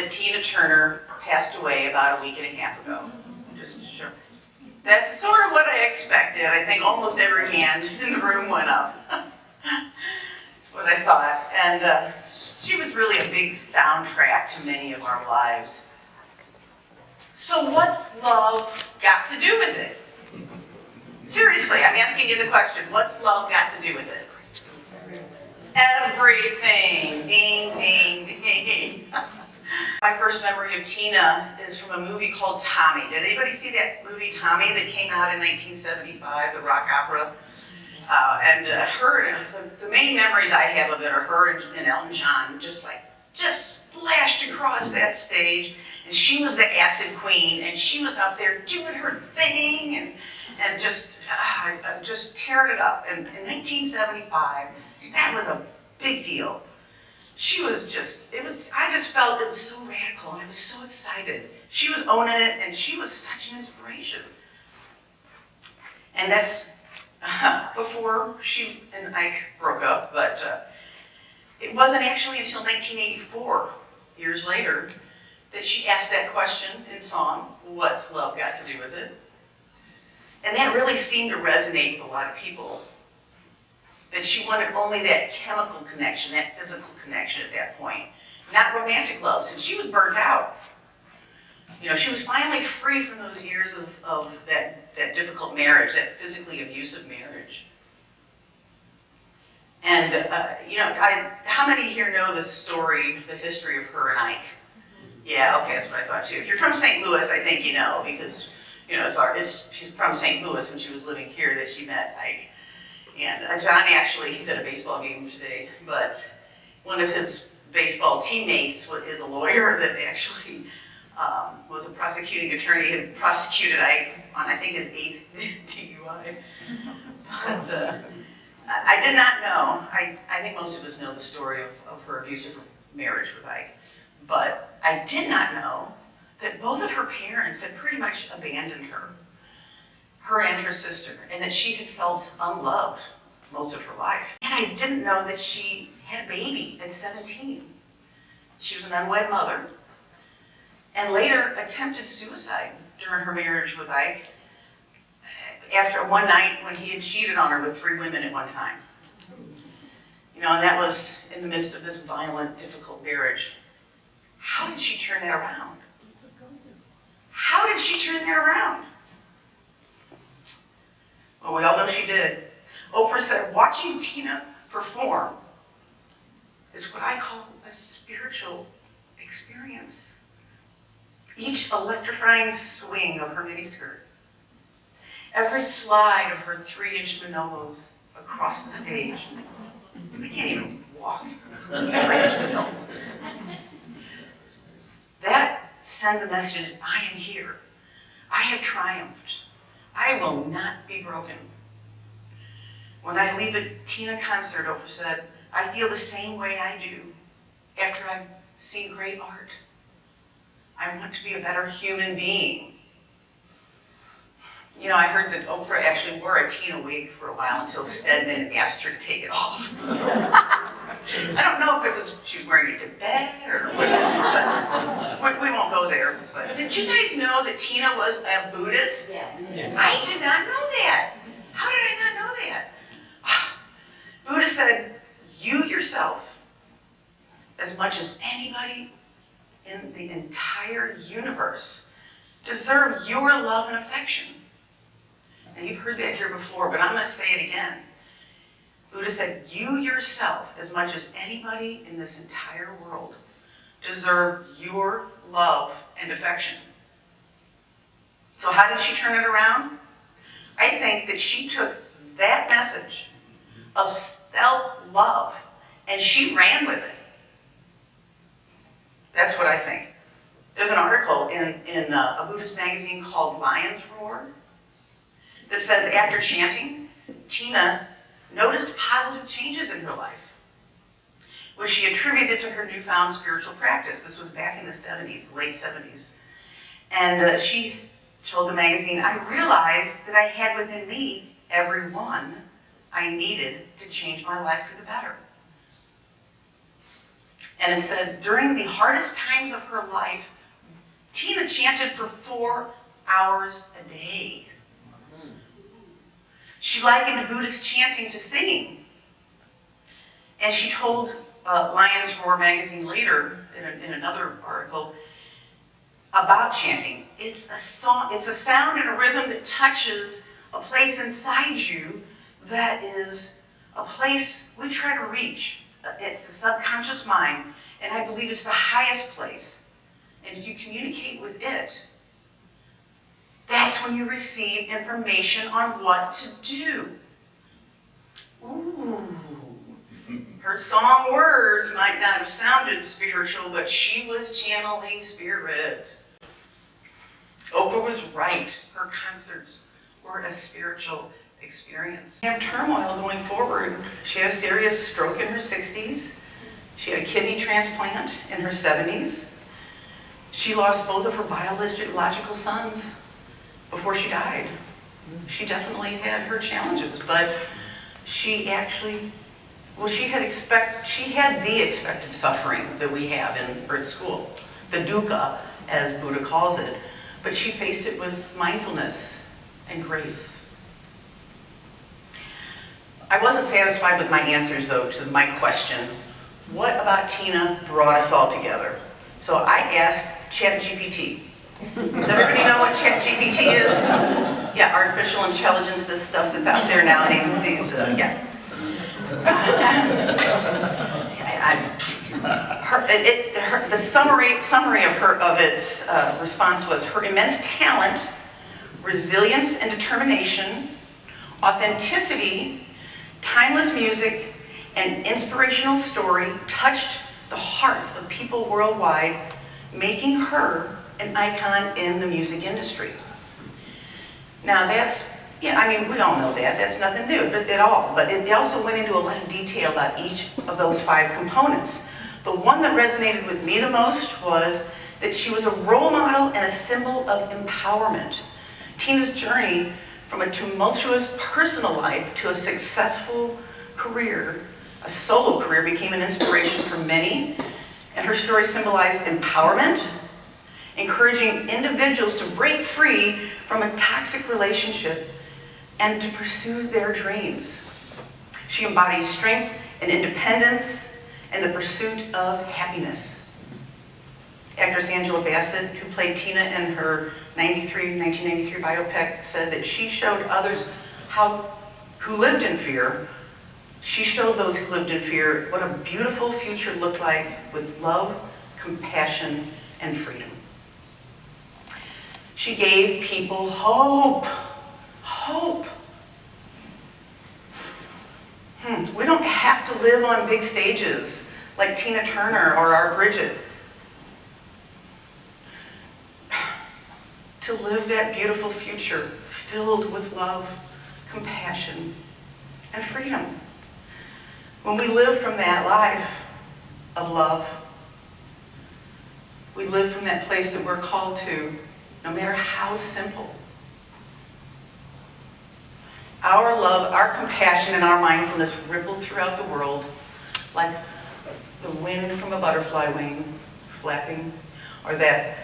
that Tina Turner passed away about a week and a half ago. Just sure. That's sort of what I expected. I think almost every hand in the room went up. That's what I thought. And she was really a big soundtrack to many of our lives. So what's love got to do with it? Seriously, I'm asking you the question, what's love got to do with it? Everything. Ding, ding, ding. My first memory of Tina is from a movie called Tommy. Did anybody see that movie Tommy that came out in 1975, the rock opera? The main memories I have of it are her and Elton John just splashed across that stage. And she was the acid queen, and she was up there doing her thing and just tearing it up. And in 1975, that was a big deal. She was I just felt it was so radical, and I was so excited. She was owning it, and she was such an inspiration. And that's before she and Ike broke up, but it wasn't actually until 1984, years later, that she asked that question in song, what's love got to do with it? And that really seemed to resonate with a lot of people. That she wanted only that chemical connection, that physical connection at that point. Not romantic love, since she was burnt out. You know, she was finally free from those years of that difficult marriage, that physically abusive marriage. And, how many here know the story, the history of her and Ike? Yeah, okay, that's what I thought too. If you're from St. Louis, I think you know, because, she's from St. Louis when she was living here that she met Ike. And John actually, he's at a baseball game today, but one of his baseball teammates is a lawyer that actually was a prosecuting attorney, had prosecuted Ike on, I think, his 8th DUI. But I did not know. I think most of us know the story of her abusive marriage with Ike. But I did not know that both of her parents had pretty much abandoned her and her sister, and that she had felt unloved most of her life. And I didn't know that she had a baby at 17. She was an unwed mother, and later attempted suicide during her marriage with Ike after one night when he had cheated on her with 3 women at one time. And that was in the midst of this violent, difficult marriage. How did she turn that around? How did she turn that around? Well, we all know she did. Oprah said, watching Tina perform is what I call a spiritual experience. Each electrifying swing of her miniskirt, every slide of her 3-inch Manolos across the stage. I can't even walk. 3-inch Manolo. That sends a message, I am here. I have triumphed. I will not be broken. When I leave a Tina concert, Oprah said, I feel the same way I do after I've seen great art. I want to be a better human being. I heard that Oprah actually wore a Tina wig for a while until Stedman asked her to take it off. I don't know if she was wearing it to bed or whatever, but we won't go there. But did you guys know that Tina was a Buddhist? Yes. I did not know that. How did I not know that? Buddha said, you yourself, as much as anybody in the entire universe, deserve your love and affection. And you've heard that here before, but I'm going to say it again. Buddha said, you yourself, as much as anybody in this entire world, deserve your love and affection. So how did she turn it around? I think that she took that message of self-love and she ran with it. That's what I think. There's an article in a Buddhist magazine called Lion's Roar that says after chanting, Tina noticed positive changes in her life, which she attributed to her newfound spiritual practice. This was back in the 70s, late 70s. And she told the magazine, I realized that I had within me every one I needed to change my life for the better. And it said, during the hardest times of her life, Tina chanted for 4 hours a day. She likened Buddhist chanting to singing. And she told Lion's Roar magazine later, in another article, about chanting. It's a song, it's a sound and a rhythm that touches a place inside you that is a place we try to reach. It's the subconscious mind, and I believe it's the highest place. And if you communicate with it, that's when you receive information on what to do. Ooh. Her song words might not have sounded spiritual, but she was channeling spirit. Oprah was right. Her concerts were a spiritual experience. She had turmoil going forward. She had a serious stroke in her 60s. She had a kidney transplant in her 70s. She lost both of her biological sons before she died. She definitely had her challenges, but she actually, well, she had the expected suffering that we have in Earth School, the dukkha, as Buddha calls it, but she faced it with mindfulness and grace. I wasn't satisfied with my answers, though, to my question, what about Tina brought us all together? So I asked ChatGPT. Does everybody know what ChatGPT is? Yeah, artificial intelligence, this stuff that's out there now, yeah. The summary of its response was her immense talent, resilience and determination, authenticity, timeless music, and inspirational story touched the hearts of people worldwide, making her an icon in the music industry. Now that's, yeah, I mean, we all know that. That's nothing new at all. But it also went into a lot of detail about each of those 5 components. The one that resonated with me the most was that she was a role model and a symbol of empowerment. Tina's journey from a tumultuous personal life to a successful career, a solo career, became an inspiration for many, and her story symbolized empowerment, encouraging individuals to break free from a toxic relationship and to pursue their dreams. She embodied strength and independence and the pursuit of happiness. Actress Angela Bassett, who played Tina in her 1993 biopic, said that she showed others who lived in fear, she showed those who lived in fear what a beautiful future looked like with love, compassion, and freedom. She gave people hope. Hope. We don't have to live on big stages like Tina Turner or our Bridget to live that beautiful future filled with love, compassion, and freedom. When we live from that life of love, we live from that place that we're called to, no matter how simple. Our love, our compassion, and our mindfulness ripple throughout the world like the wind from a butterfly wing flapping, or that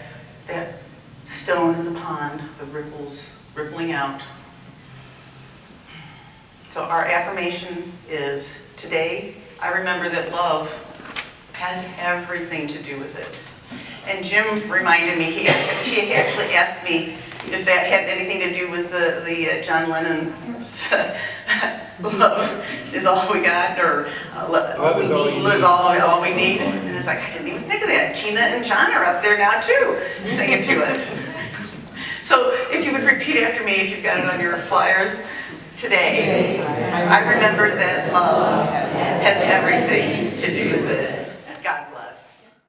stone in the pond, the ripples rippling out. So our affirmation is, today I remember that love has everything to do with it. And Jim reminded me, he actually asked me if that had anything to do with the John Lennon love is all we got, or all we need. And it's like, I didn't even think of that. Tina and John are up there now too, singing to us. So if you would repeat after me, if you've got it on your flyers. Today, I remember that love has everything to do with it.